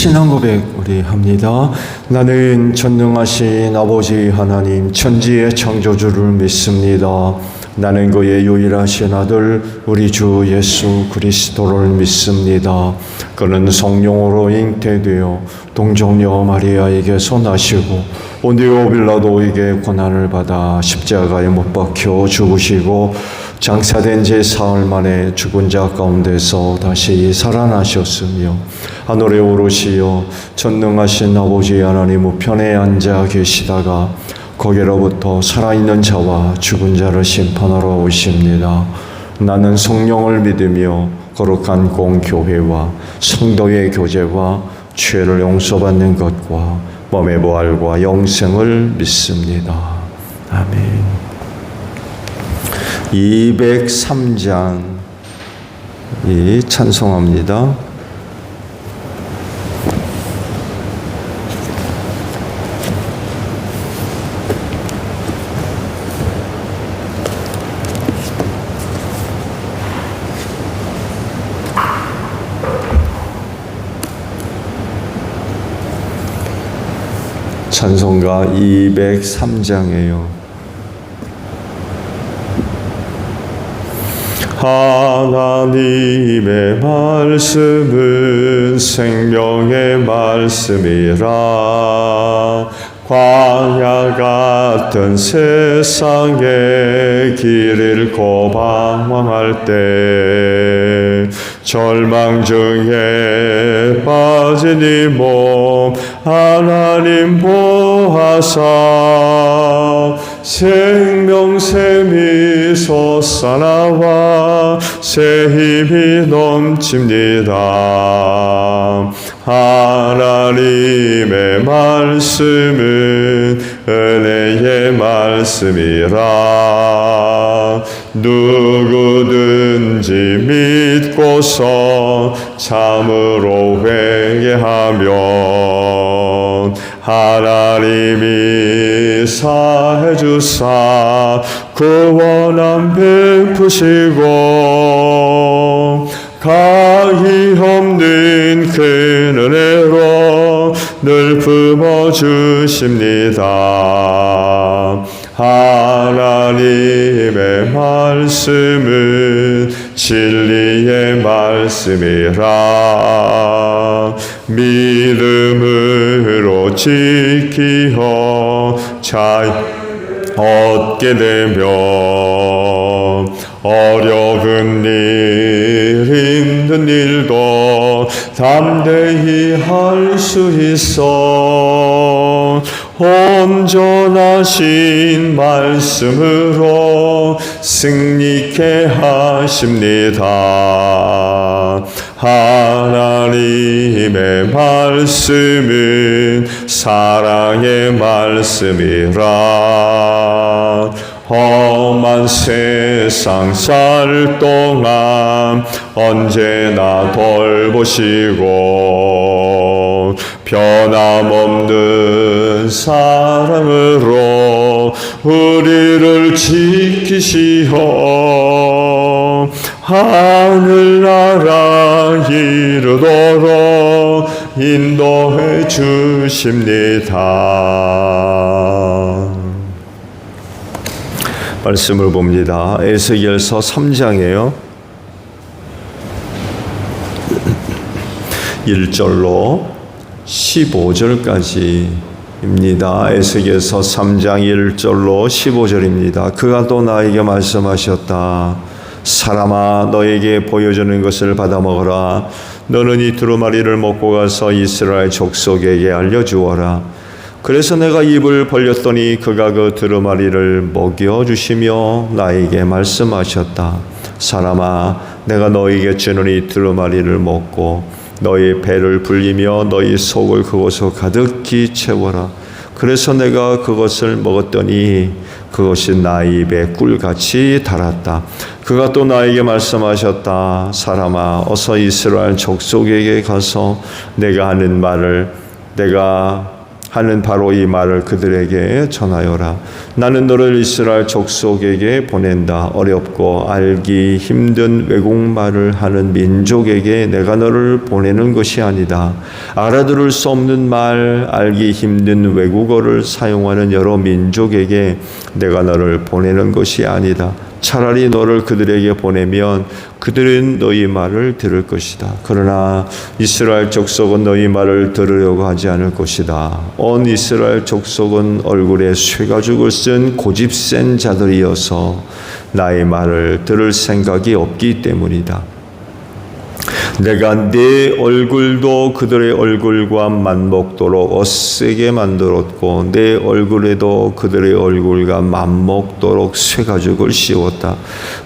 신앙 고백 우리 합니다. 나는 전능하신 아버지 하나님 천지의 창조주를 믿습니다. 나는 그의 유일하신 아들 우리 주 예수 그리스도를 믿습니다. 그는 성령으로 잉태되어 동정녀 마리아에게서 나시고 본디오 빌라도에게 고난을 받아 십자가에 못 박혀 죽으시고 장사된 지 사흘 만에 죽은 자 가운데서 다시 살아나셨으며 하늘에 오르시어 전능하신 아버지 하나님 우편에 앉아 계시다가 거기로부터 살아있는 자와 죽은 자를 심판하러 오십니다. 나는 성령을 믿으며 거룩한 공교회와 성도의 교제와 죄를 용서받는 것과 몸의 부활과 영생을 믿습니다. 아멘. 203장 찬송합니다. 찬송가 203장이에요. 하나님의 말씀은 생명의 말씀이라. 광야 같은 세상에 길 잃고 방황할 때 절망 중에 빠진 이 몸 하나님 보하사 생명샘이 솟아나와 새 힘이 넘칩니다. 하나님의 말씀은 은혜의 말씀이라. 누구든지 믿고서 참으로 회개하면 하나님이 사해 주사 구원함 베푸시고 가히 없는 큰 은혜로 늘 품어주십니다. 하나님의 말씀은 진리의 말씀이라. 믿음으로 지키어 잘 얻게 되면 어려운 일, 힘든 일도 담대히 할 수 있어 온전하신 말씀으로 승리케 하십니다. 하나님의 말씀은 사랑의 말씀이라. 험한 세상 살 동안 언제나 돌보시고 변함없는 사랑으로 우리를 지키시어 하늘나라 이르도록 인도해 주십니다. 말씀을 봅니다. 에스겔서 3장이에요. 1절로 15절까지입니다. 에스겔서 3장 1절로 15절입니다. 그가 또 나에게 말씀하셨다. 사람아, 너에게 보여주는 것을 받아 먹어라. 너는 이 두루마리를 먹고 가서 이스라엘 족속에게 알려주어라. 그래서 내가 입을 벌렸더니 그가 그 두루마리를 먹여주시며 나에게 말씀하셨다. 사람아, 내가 너에게 주는 이 두루마리를 먹고 너희 배를 불리며 너희 속을 그것으로 가득히 채워라. 그래서 내가 그것을 먹었더니 그것이 나의 입에 꿀같이 달았다. 그가 또 나에게 말씀하셨다. 사람아, 어서 이스라엘 족속에게 가서 내가 하는 말을 내가 하는 바로 이 말을 그들에게 전하여라. 나는 너를 이스라엘 족속에게 보낸다. 어렵고 알기 힘든 외국말을 하는 민족에게 내가 너를 보내는 것이 아니다. 알아들을 수 없는 말, 알기 힘든 외국어를 사용하는 여러 민족에게 내가 너를 보내는 것이 아니다. 차라리 너를 그들에게 보내면 그들은 너희 말을 들을 것이다. 그러나 이스라엘 족속은 너희 말을 들으려고 하지 않을 것이다. 온 이스라엘 족속은 얼굴에 쇠가죽을 쓴 고집센 자들이어서 나의 말을 들을 생각이 없기 때문이다. 내가 내 얼굴도 그들의 얼굴과 맞먹도록 어세게 만들었고 내 얼굴에도 그들의 얼굴과 맞먹도록 쇠가죽을 씌웠다.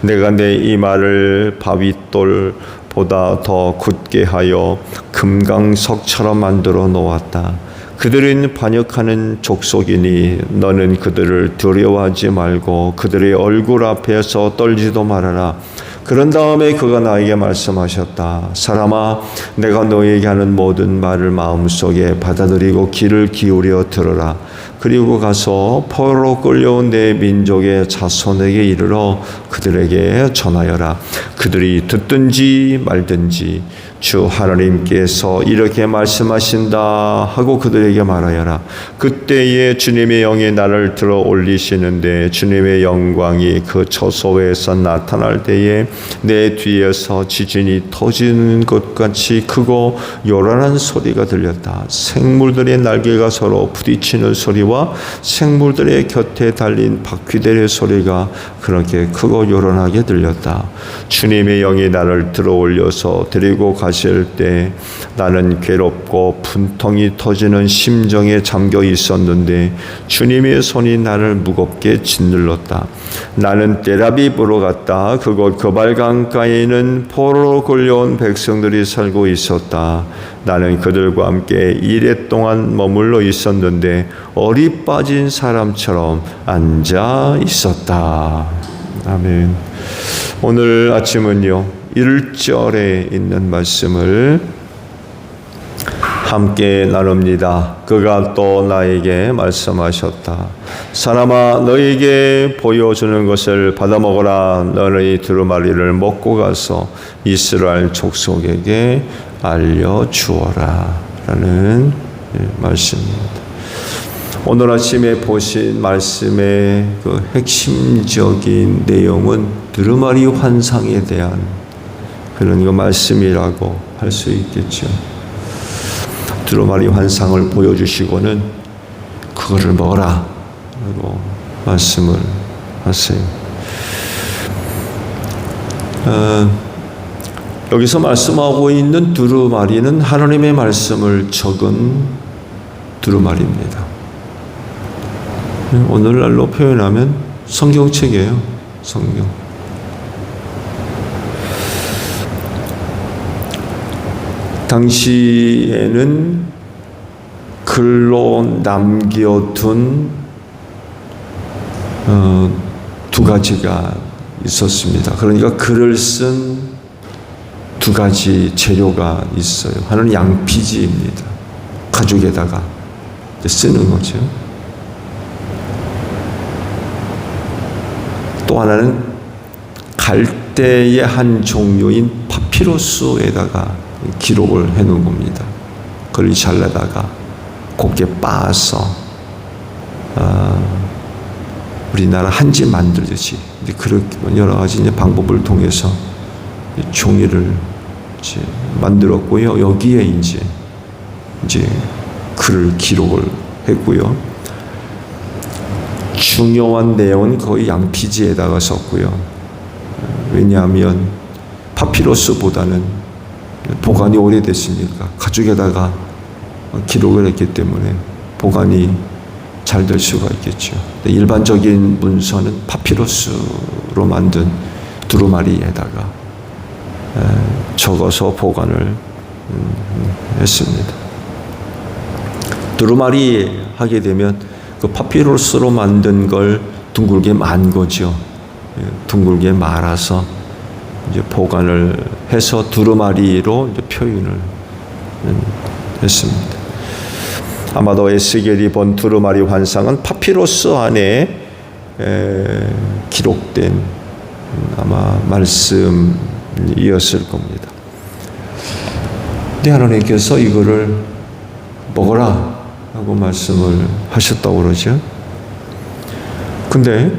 내가 내 이마를 바윗돌보다 더 굳게 하여 금강석처럼 만들어 놓았다. 그들은 반역하는 족속이니 너는 그들을 두려워하지 말고 그들의 얼굴 앞에서 떨지도 말아라. 그런 다음에 그가 나에게 말씀하셨다. 사람아, 내가 너에게 하는 모든 말을 마음속에 받아들이고 귀를 기울여 들으라. 그리고 가서 포로로 끌려온 내 민족의 자손에게 이르러 그들에게 전하여라. 그들이 듣든지 말든지 주 하나님께서 이렇게 말씀하신다 하고 그들에게 말하여라. 그때에 주님의 영이 나를 들어 올리시는데 주님의 영광이 그 처소에서 나타날 때에 내 뒤에서 지진이 터지는 것 같이 크고 요란한 소리가 들렸다. 생물들의 날개가 서로 부딪히는 소리와 생물들의 곁에 달린 바퀴들의 소리가 그렇게 크고 요란하게 들렸다. 주님의 영이 나를 들어 올려서 데리고 가실 때 나는 괴롭고 분통이 터지는 심정에 잠겨 있었는데 주님의 손이 나를 무겁게 짓눌렀다. 나는 떼라비브로 갔다. 그곳 그발강가에는 포로로 끌려온 백성들이 살고 있었다. 나는 그들과 함께 이레 동안 머물러 있었는데 얼이 빠진 사람처럼 앉아 있었다. 아멘. 오늘 아침은요 1절에 있는 말씀을 함께 나눕니다. 그가 또 나에게 말씀하셨다. 사람아, 너에게 보여주는 것을 받아 먹어라. 너의 두루마리를 먹고 가서 이스라엘 족속에게 알려주어라. 라는 말씀입니다. 오늘 아침에 보신 말씀의 그 핵심적인 내용은 두루마리 환상에 대한 그런 그 말씀이라고 할 수 있겠죠. 두루마리 환상을 보여주시고는 그거를 먹어라 라고 말씀을 하세요. 여기서 말씀하고 있는 두루마리는 하나님의 말씀을 적은 두루마리입니다. 오늘날로 표현하면 성경책이에요. 성경. 당시에는 글로 남겨둔 두 가지가 있었습니다. 그러니까 글을 쓴 두 가지 재료가 있어요. 하나는 양피지입니다. 가죽에다가 쓰는 거죠. 또 하나는 갈대의 한 종류인 파피루스에다가 기록을 해놓은 겁니다. 그걸 잘라다가 곱게 빻아서 우리나라 한지 만들듯이 그렇게 여러 가지 방법을 통해서 종이를 이제 만들었고요. 여기에 이제 글을 기록을 했고요. 중요한 내용은 거의 양피지에다가 썼고요. 왜냐하면 파피루스보다는 보관이 오래됐으니까 가죽에다가 기록을 했기 때문에 보관이 잘 될 수가 있겠죠. 일반적인 문서는 파피루스로 만든 두루마리에다가 적어서 보관을 했습니다. 두루마리 하게 되면 그 파피루스로 만든 걸 둥글게 만 거죠. 둥글게 말아서 이제 보관을 해서 두루마리로 이제 표현을 했습니다. 아마도 에스겔이 본 두루마리 환상은 파피루스 안에 기록된 아마 말씀이었을 겁니다. 근데 하나님께서 이거를 먹어라 하고 말씀을 하셨다고 그러죠. 근데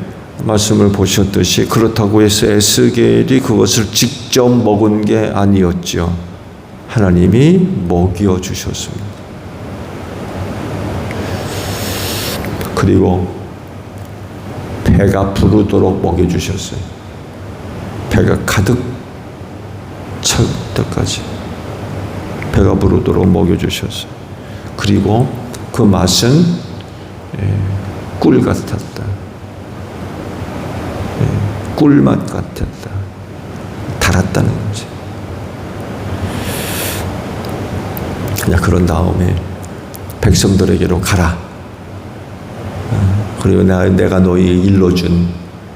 말씀을 보셨듯이 그렇다고 해서 에스겔이 그것을 직접 먹은 게 아니었죠. 하나님이 먹여주셨습니다. 그리고 배가 부르도록 먹여주셨어요. 배가 가득 찰 때까지 배가 부르도록 먹여주셨어요. 그리고 그 맛은 꿀 같았다. 꿀맛 같았다. 달았다는 거지. 그냥 그런 다음에 백성들에게로 가라. 그리고 내가 너희에게 일러준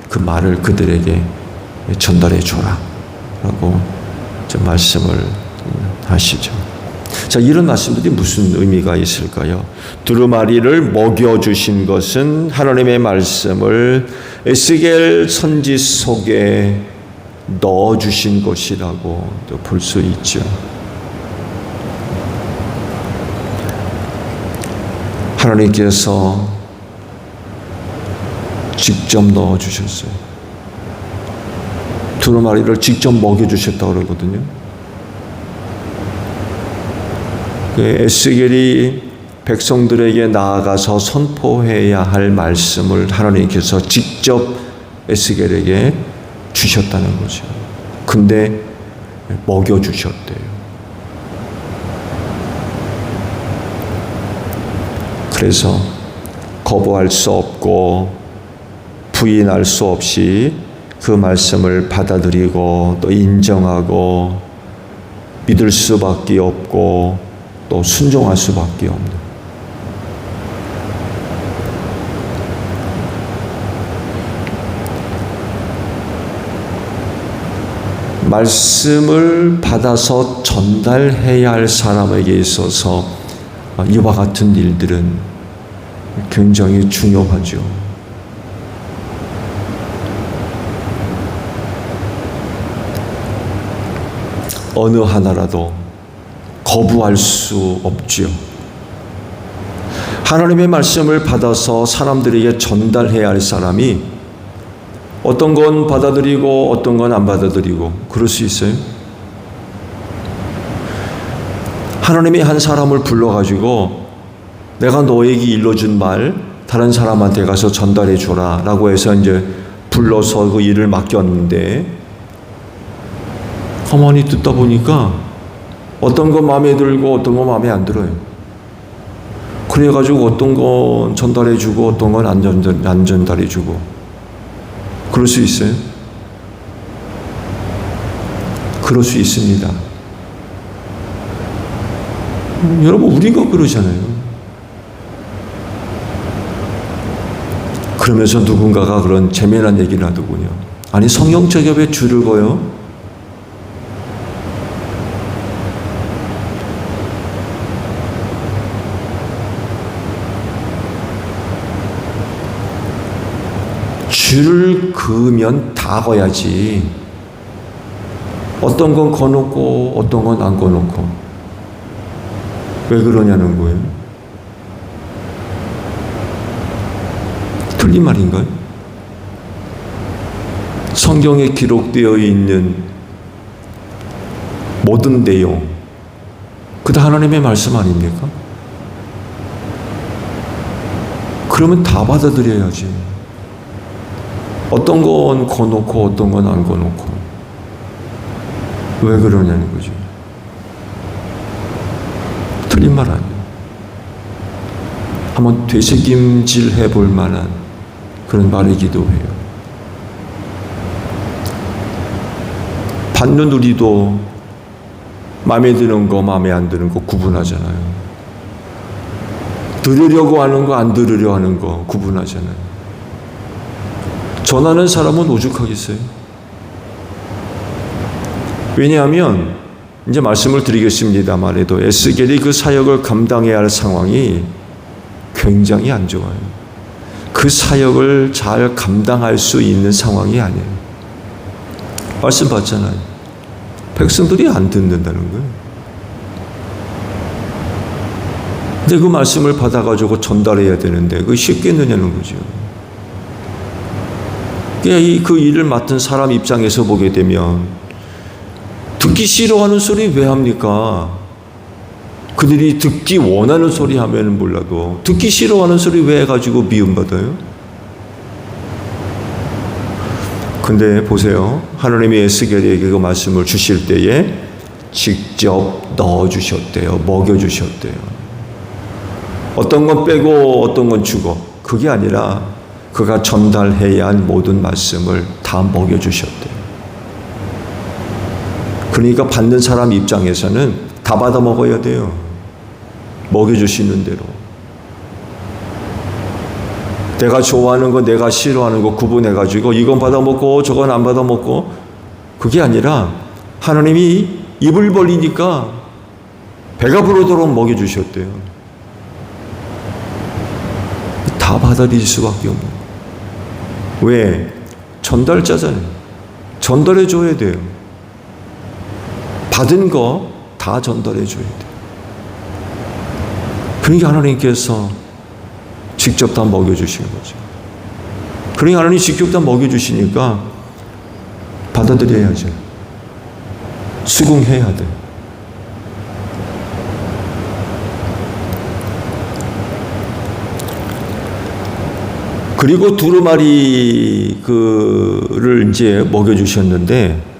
그 말을 그들에게 전달해 줘라. 라고 좀 말씀을 하시죠. 자, 이런 말씀들이 무슨 의미가 있을까요? 두루마리를 먹여주신 것은 하나님의 말씀을 에스겔 선지 속에 넣어주신 것이라고 볼 수 있죠. 하나님께서 직접 넣어주셨어요. 두루마리를 직접 먹여주셨다고 그러거든요. 에스겔이 백성들에게 나아가서 선포해야 할 말씀을 하나님께서 직접 에스겔에게 주셨다는 거죠. 근데 먹여주셨대요. 그래서 거부할 수 없고 부인할 수 없이 그 말씀을 받아들이고 또 인정하고 믿을 수밖에 없고 또 순종할 수밖에 없는. 말씀을 받아서 전달해야 할 사람에게 있어서 이와 같은 일들은 굉장히 중요하죠. 어느 하나라도 거부할 수 없지요. 하나님의 말씀을 받아서 사람들에게 전달해야 할 사람이 어떤 건 받아들이고 어떤 건 안 받아들이고 그럴 수 있어요. 하나님이 한 사람을 불러가지고 내가 너에게 일러준 말 다른 사람한테 가서 전달해 줘라 라고 해서 이제 불러서 그 일을 맡겼는데 가만히 듣다 보니까 어떤 건 마음에 들고 어떤 건 마음에 안 들어요. 그래가지고 어떤 건 전달해 주고 어떤 건 안 전달해 주고 그럴 수 있어요? 그럴 수 있습니다. 여러분 우리가 그러잖아요. 그러면서 누군가가 그런 재미난 얘기를 하더군요. 아니 성경책에 왜 줄을 거요? 줄을 그으면 다 거야지. 어떤 건 거놓고 어떤 건 안 거놓고. 왜 그러냐는 거예요. 틀린 말인가요? 성경에 기록되어 있는 모든 내용, 그다 하나님의 말씀 아닙니까? 그러면 다 받아들여야지. 어떤 건 거놓고 어떤 건 안 거놓고. 왜 그러냐는 거죠. 틀린 말 아니에요. 한번 되새김질 해볼 만한 그런 말이기도 해요. 받는 우리도 마음에 드는 거 마음에 안 드는 거 구분하잖아요. 들으려고 하는 거 안 들으려 하는 거 구분하잖아요. 전하는 사람은 오죽하겠어요. 왜냐하면 이제 말씀을 드리겠습니다만 해도 에스겔이 그 사역을 감당해야 할 상황이 굉장히 안 좋아요. 그 사역을 잘 감당할 수 있는 상황이 아니에요. 말씀 받잖아요. 백성들이 안 듣는다는 거예요. 근데 그 말씀을 받아가지고 전달해야 되는데 그게 쉽겠느냐는 거죠. 그 일을 맡은 사람 입장에서 보게 되면 듣기 싫어하는 소리 왜 합니까? 그들이 듣기 원하는 소리 하면 몰라도 듣기 싫어하는 소리 왜 해가지고 미움받아요? 근데 보세요. 하나님이 에스겔에게 그 말씀을 주실 때에 직접 넣어주셨대요. 먹여주셨대요. 어떤 건 빼고 어떤 건 주고, 그게 아니라 그가 전달해야 할 모든 말씀을 다 먹여주셨대요. 그러니까 받는 사람 입장에서는 다 받아 먹어야 돼요. 먹여주시는 대로. 내가 좋아하는 거, 내가 싫어하는 거 구분해가지고 이건 받아 먹고 저건 안 받아 먹고, 그게 아니라 하나님이 입을 벌리니까 배가 부르도록 먹여주셨대요. 다 받아들일 수밖에 없는 거예요. 왜? 전달자잖아요. 전달해 줘야 돼요. 받은 거 다 전달해 줘야 돼요. 그러니까 하나님께서 직접 다 먹여주시는 거죠. 그러니까 하나님 직접 다 먹여주시니까 받아들여야죠. 수긍해야 돼요. 그리고 두루마리 그를 이제 먹여주셨는데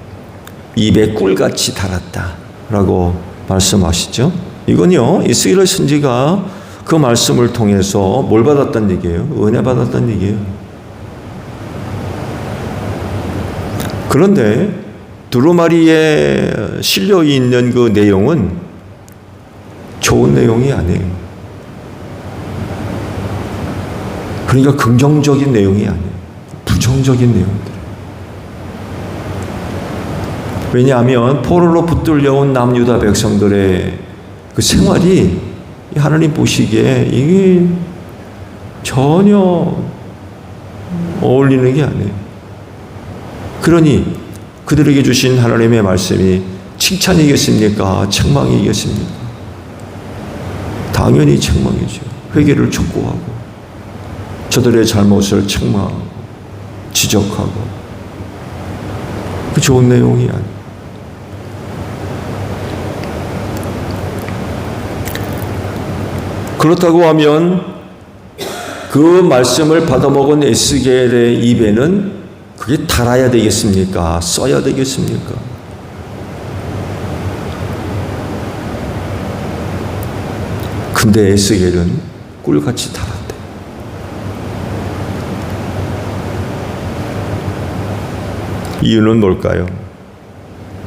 입에 꿀같이 달았다라고 말씀하시죠. 이건요, 이스라엘 선지가 그 말씀을 통해서 뭘 받았단 얘기예요? 은혜 받았단 얘기예요. 그런데 두루마리에 실려 있는 그 내용은 좋은 내용이 아니에요. 그러니까 긍정적인 내용이 아니에요. 부정적인 내용들. 왜냐하면 포로로 붙들려온 남유다 백성들의 그 생활이 하나님 보시기에 이게 전혀 어울리는 게 아니에요. 그러니 그들에게 주신 하나님의 말씀이 칭찬이겠습니까? 책망이겠습니까? 당연히 책망이죠. 회개를 촉구하고 저들의 잘못을 책망하고 지적하고, 그 좋은 내용이 아니에요. 그렇다고 하면 그 말씀을 받아먹은 에스겔의 입에는 그게 달아야 되겠습니까? 써야 되겠습니까? 근데 에스겔은 꿀같이 달았대. 이유는 뭘까요?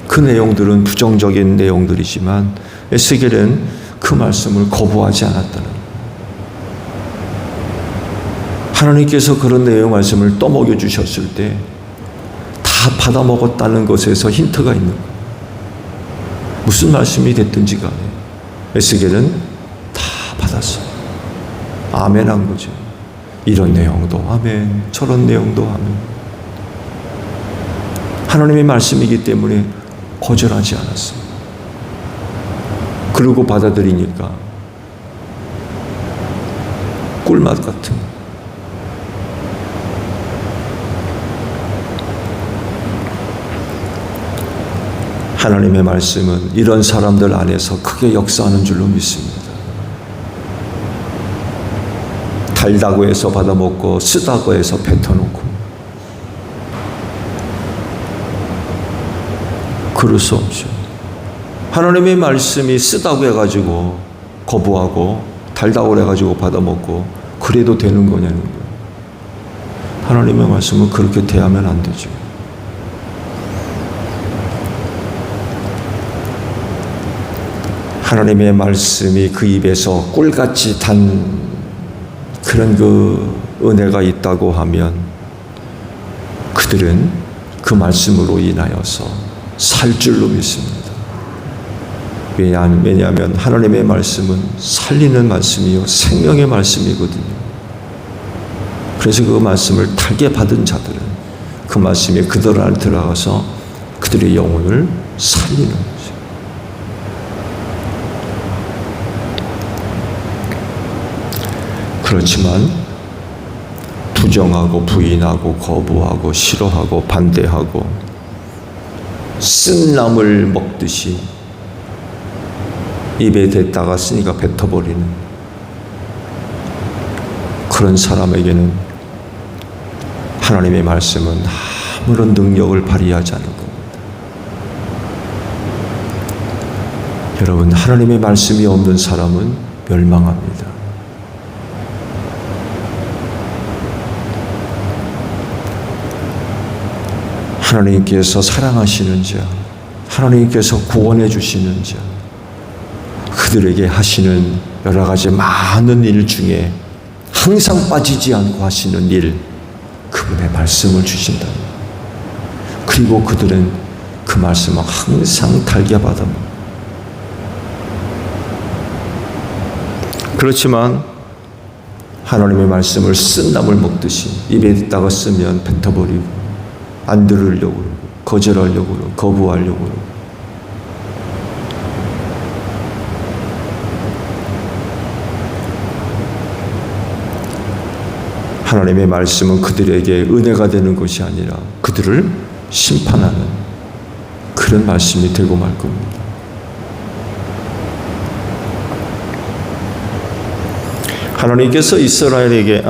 그 내용들은 부정적인 내용들이지만 에스겔은 그 말씀을 거부하지 않았다는, 하나님께서 그런 내용 말씀을 떠먹여 주셨을 때 다 받아 먹었다는 것에서 힌트가 있는 거예요. 무슨 말씀이 됐든지 간에 에스겔은 다 받았어요. 아멘 한 거죠. 이런 내용도 아멘, 저런 내용도 아멘. 하나님의 말씀이기 때문에 거절하지 않았어요. 그리고 받아들이니까 꿀맛 같은. 하나님의 말씀은 이런 사람들 안에서 크게 역사하는 줄로 믿습니다. 달다고 해서 받아먹고 쓰다고 해서 뱉어놓고 그럴 수 없죠. 하나님의 말씀이 쓰다고 해가지고 거부하고 달다고 해가지고 받아먹고 그래도 되는 거냐는 거예요. 하나님의 말씀은 그렇게 대하면 안 되죠. 하나님의 말씀이 그 입에서 꿀같이 단 그런 그 은혜가 있다고 하면 그들은 그 말씀으로 인하여서 살 줄로 믿습니다. 왜냐하면 하나님의 말씀은 살리는 말씀이요 생명의 말씀이거든요. 그래서 그 말씀을 달게 받은 자들은 그 말씀에 그들 안에 들어가서 그들의 영혼을 살리는 거죠. 그렇지만 부정하고 부인하고 거부하고 싫어하고 반대하고 쓴 나물 먹듯이 입에 댔다가 쓰니까 뱉어버리는 그런 사람에게는 하나님의 말씀은 아무런 능력을 발휘하지 않는 겁니다. 여러분, 하나님의 말씀이 없는 사람은 멸망합니다. 하나님께서 사랑하시는 자, 하나님께서 구원해 주시는 자, 그들에게 하시는 여러 가지 많은 일 중에 항상 빠지지 않고 하시는 일, 그분의 말씀을 주신다. 그리고 그들은 그 말씀을 항상 달게 받아먹어요. 그렇지만 하나님의 말씀을 쓴 나물 먹듯이 입에 있다가 쓰면 뱉어버리고 안 들으려고 그러고 거절하려고 그러고 거부하려고 그러고 하나님의 말씀은 그들에게 은혜가 되는 것이 아니라 그들을 심판하는 그런 말씀이 되고 말 겁니다. 하나님께서 에스겔에게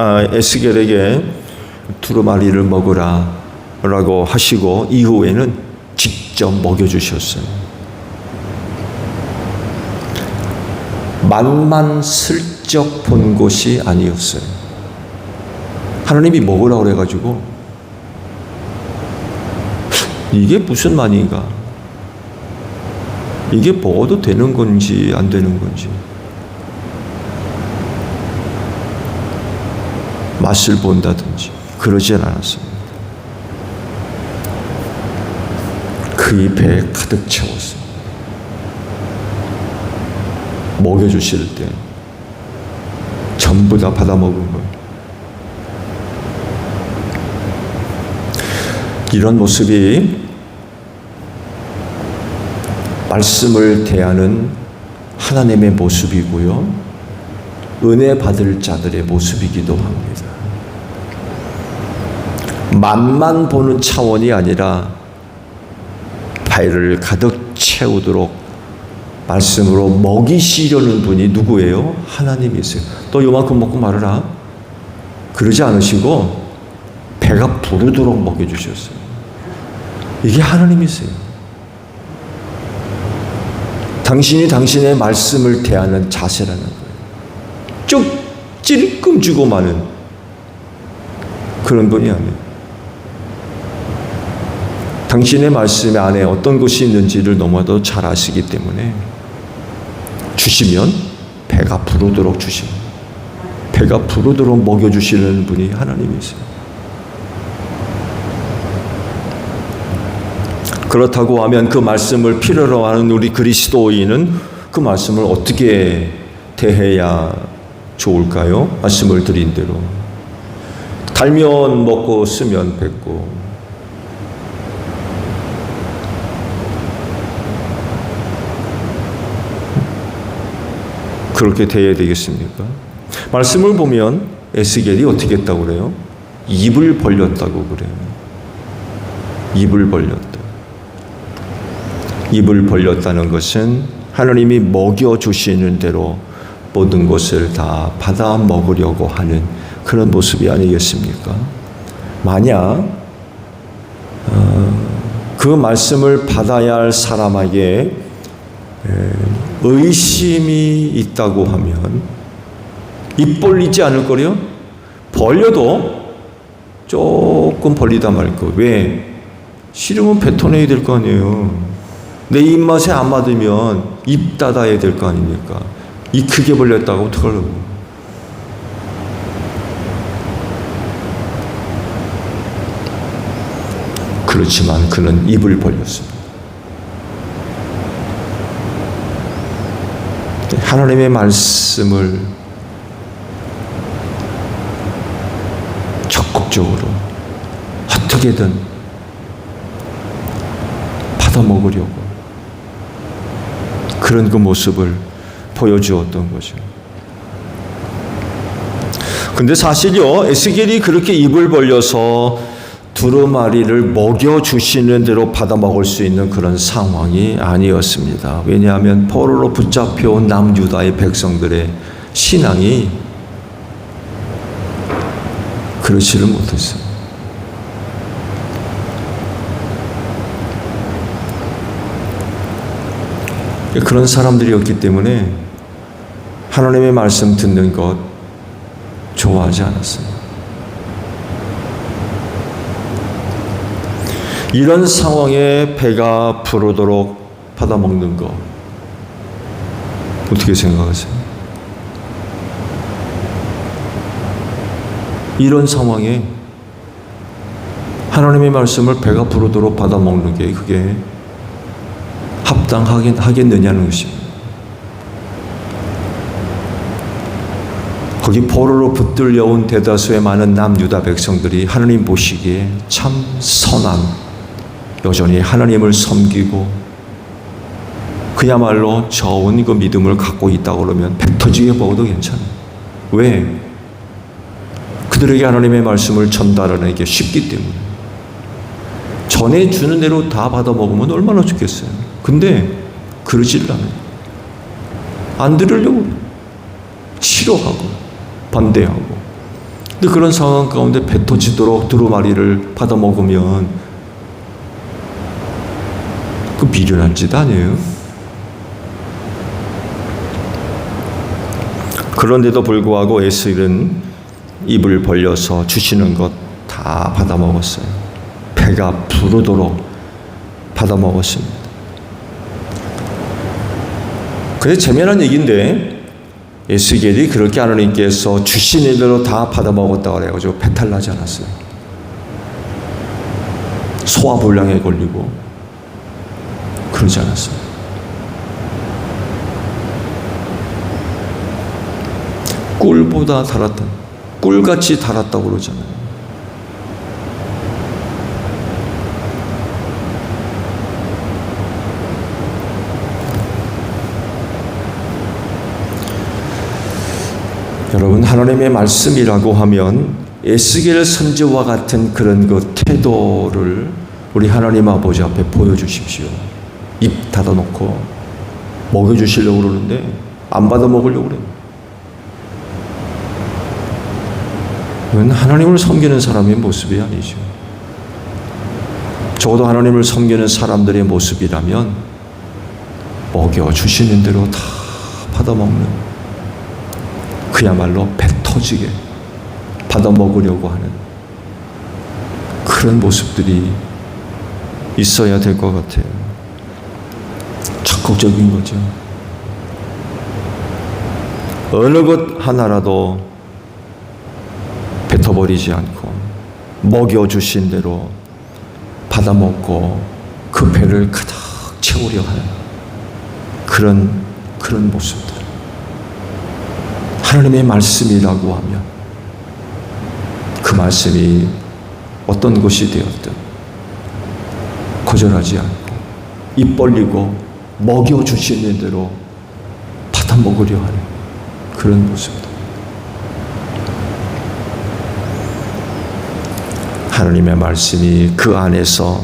두루마리를 먹으라 라고 하시고 이후에는 직접 먹여주셨어요. 만만 슬쩍 본 것이 아니었어요. 하나님이 먹으라 그래가지고 이게 무슨 말인가? 이게 먹어도 되는 건지 안 되는 건지 맛을 본다든지 그러진 않았습니다. 그 입에 가득 채웠어요. 먹여주실 때 전부 다 받아먹은 거예요. 이런 모습이 말씀을 대하는 하나님의 모습이고요. 은혜 받을 자들의 모습이기도 합니다. 맛만 보는 차원이 아니라 배를 가득 채우도록 말씀으로 먹이시려는 분이 누구예요? 하나님이세요. 또 요만큼 먹고 말아라. 그러지 않으시고 배가 부르도록 먹여주셨어요. 이게 하나님이세요. 당신이 당신의 말씀을 대하는 자세라는 거예요. 쭉 찔끔 주고 마는 그런 분이 아니에요. 당신의 말씀 안에 어떤 것이 있는지를 너무나도 잘 아시기 때문에 주시면 배가 부르도록 주십니다. 배가 부르도록 먹여주시는 분이 하나님이세요. 그렇다고 하면 그 말씀을 필요로 하는 우리 그리스도인은 그 말씀을 어떻게 대해야 좋을까요? 말씀을 드린 대로 달면 먹고 쓰면 뱉고 그렇게 대해야 되겠습니까? 말씀을 보면 에스겔이 어떻게 했다고 그래요? 입을 벌렸다고 그래요. 입을 벌렸다. 입을 벌렸다는 것은 하나님이 먹여주시는 대로 모든 것을 다 받아 먹으려고 하는 그런 모습이 아니겠습니까? 만약 그 말씀을 받아야 할 사람에게 의심이 있다고 하면 입 벌리지 않을 거래요? 벌려도 조금 벌리다 말 거. 왜? 싫으면 뱉어내야 될 거 아니에요. 내 입맛에 안 맞으면 입 닫아야 될 거 아닙니까? 입 크게 벌렸다고 어떡하려고. 그렇지만 그는 입을 벌렸습니다. 하나님의 말씀을 적극적으로 어떻게든 받아먹으려고 그런 그 모습을 보여주었던 거죠. 근데 사실요, 에스겔이 그렇게 입을 벌려서 두루마리를 먹여주시는 대로 받아먹을 수 있는 그런 상황이 아니었습니다. 왜냐하면 포로로 붙잡혀온 남유다의 백성들의 신앙이 그렇지를 못했어요. 그런 사람들이었기 때문에 하나님의 말씀 듣는 것 좋아하지 않았어요. 이런 상황에 배가 부르도록 받아먹는 거 어떻게 생각하세요? 이런 상황에 하나님의 말씀을 배가 부르도록 받아먹는 게 그게 합당하겠느냐는 것입니다. 거기 포로로 붙들려온 대다수의 많은 남유다 백성들이 하나님 보시기에 참 선한, 여전히 하나님을 섬기고 그야말로 저온 그 믿음을 갖고 있다고 그러면 배 터지게 먹어도 괜찮아요. 왜? 그들에게 하나님의 말씀을 전달하는 게 쉽기 때문에. 전해주는 대로 다 받아먹으면 얼마나 좋겠어요. 근데 그러지를 않아요. 안 들으려고 그래요. 싫어하고 반대하고. 근데 그런 상황 가운데 배 터지도록 두루마리를 받아먹으면 그 미련한 짓 아니에요? 그런데도 불구하고 에스겔은 입을 벌려서 주시는 것 다 받아먹었어요. 배가 부르도록 받아먹었습니다. 그게 재미난 얘기인데 에스겔이 그렇게 하나님께서 주시는 대로 다 받아먹었다고 그래가지고 배탈 나지 않았어요. 소화불량에 걸리고 그러지 않았어요. 꿀보다 달았던, 꿀같이 달았다고 그러잖아요. 여러분, 하나님의 말씀이라고 하면 에스겔 선지와 같은 그런 그 태도를 우리 하나님 아버지 앞에 보여주십시오. 입 닫아놓고 먹여주시려고 그러는데 안 받아 먹으려고 그래요. 이건 하나님을 섬기는 사람의 모습이 아니죠. 적어도 하나님을 섬기는 사람들의 모습이라면 먹여주시는 대로 다 받아먹는, 그야말로 배 터지게 받아먹으려고 하는 그런 모습들이 있어야 될 것 같아요. 적극적인 거죠. 어느 것 하나라도 뱉어버리지 않고 먹여주신 대로 받아먹고 그 배를 가득 채우려 하는 그런 모습들. 하나님의 말씀이라고 하면 그 말씀이 어떤 것이 되었든 거절하지 않고 입 벌리고 먹여주시는 대로 받아먹으려 하는 그런 모습들. 하나님의 말씀이 그 안에서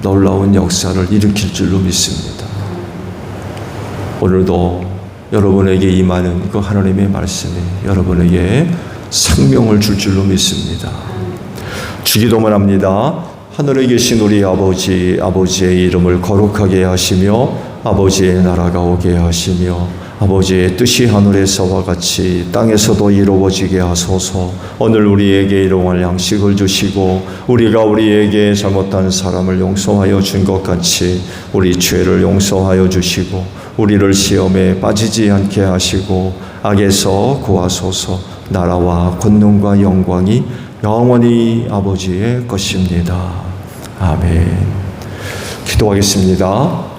놀라운 역사를 일으킬 줄로 믿습니다. 오늘도 여러분에게 임하는 그 하나님의 말씀이 여러분에게 생명을 줄 줄로 믿습니다. 주기도문 합니다. 하늘에 계신 우리 아버지, 아버지의 이름을 거룩하게 하시며 아버지의 나라가 오게 하시며 아버지의 뜻이 하늘에서와 같이 땅에서도 이루어지게 하소서. 오늘 우리에게 일용할 양식을 주시고 우리가 우리에게 잘못한 사람을 용서하여 준 것 같이 우리 죄를 용서하여 주시고 우리를 시험에 빠지지 않게 하시고 악에서 구하소서. 나라와 권능과 영광이 영원히 아버지의 것입니다. 아멘. 기도하겠습니다.